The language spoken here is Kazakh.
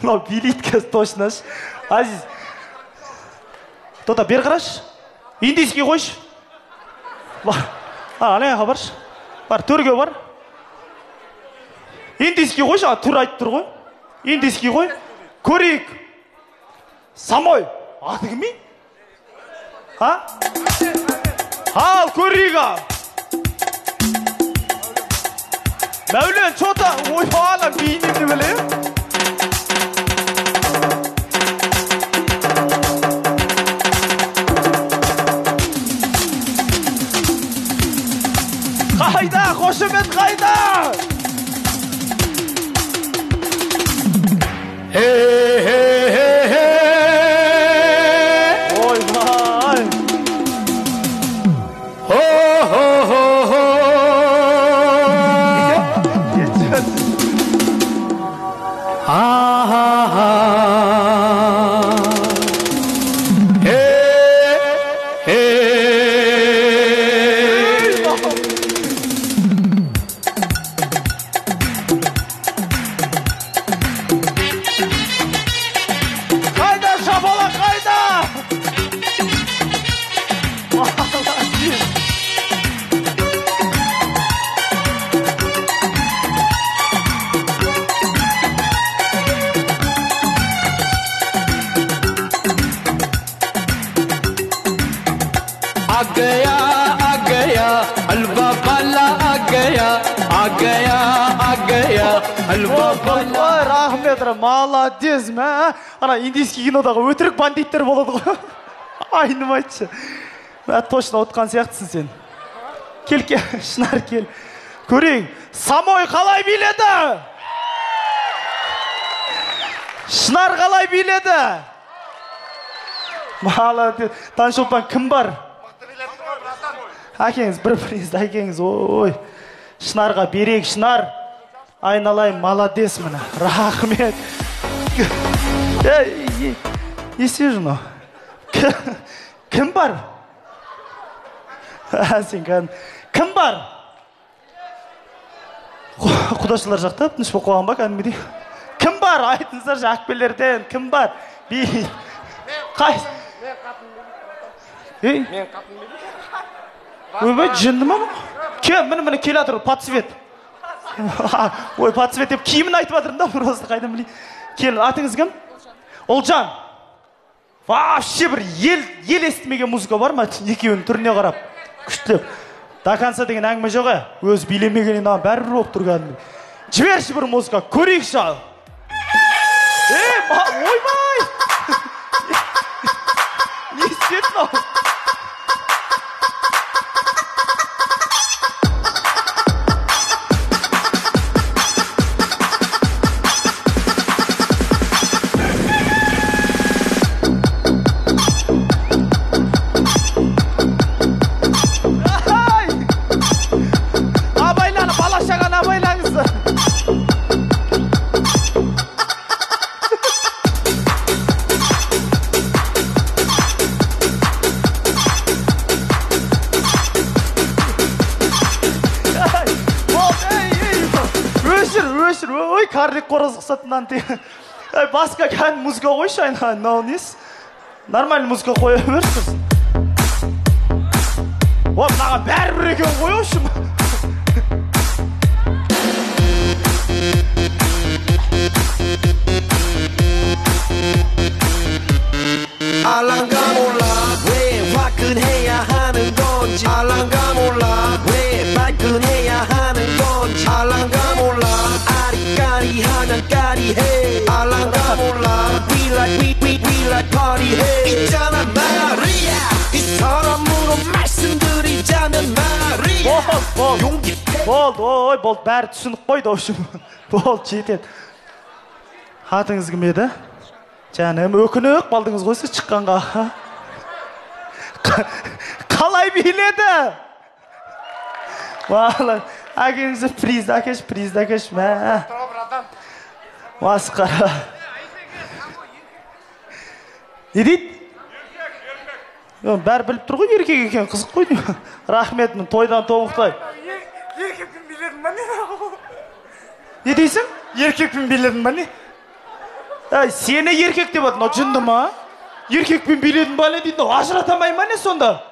мынау билейді қазір точно. Азиз. Тота бер қарашы. Индийский қойшы. Ана баршы. Бар, төрге бар. Индийский қойшы, түр айтып тұр ғой. Индийский қой. Көрейік. Самой. Аты кім ей? Ал, көрейік. Мәулен, чота. Ой, ана бейінемді біле. Қайда, қошемет қайда? Ой, май. Рахмет, молодец, мә. Ана индийский кинодағы өтірік бандиттер болады ғой. Айным айтшы. Точно отқан сияқтысың сен. Кел, Шынар кел. Көрейін, Самой қалай биледі? Шынар қалай биледі? Молодец. Таңшолпан кім бар? Әкеңіз, бір-біріңізді әкеңіз. Ой, Шынарға берейік, Шынар. Айналайын, молодец мына. Рахмет. Есе жыны. Кім бар? Сен кәдің. Кім бар? Құдашылар жақта, тыныш бұл қоған ба кәдімгідей. Кім бар? Айтыңыздар жақпелерден. Кім бар? Қай? Мен қатын бейді. Ойбай, жынды ма? Мені келе атыр, подсвет. Ой, подсвет деп киімін айтып атырым да, просто қайдан білейін. Кел, атыңыз кім? Олжан. Вообще бір ел естімеген музыка бар ма? Екеуінің түріне қарап. Күштілеп. Даканса деген әңгіме жоқ ә? Өз билемегенен бәрі болып тұрғанын. Жіберші бір музыка, көрейікші ал. Ойбай! Не істетін ау? Ой, карлик қораз қысатынан тегі. Басқа кән музыка қойшы айна, нес? Нормальный музыка қоя берсіз. О, мынаған бәрі екен қойшы ма? 알랑가 몰라 왜 화끈해야 하는 건지 알랑가 몰라 왜 발끈해야 하는 건지 알랑가 몰라 아리까리하면 까리해 알랑가 몰라 we like party 해 있잖아 마리아 이 사람으로 말씀드리자면 마리아 용기 болды бәрі түсініп қойды общем болды жетеді атыңыз кім еді? Жаным, өкінік балдыңыз қойсы шыққанға. Қалай биледі? Вала, әкеңізі призді әкеш, мә. Масқара. Не дейді? Бәрі біліп тұр ғой, еркек екен, қызық қойды. Рахмет, мен тойдан тобықтай. Еркекпен биледім ба не? Не дейсің? Еркекпен биледім ба не? Әй, сені еркек деп атын, о жынды ма? Еркекпен билетін бәле дейді, ажырата алмай ма не сонда?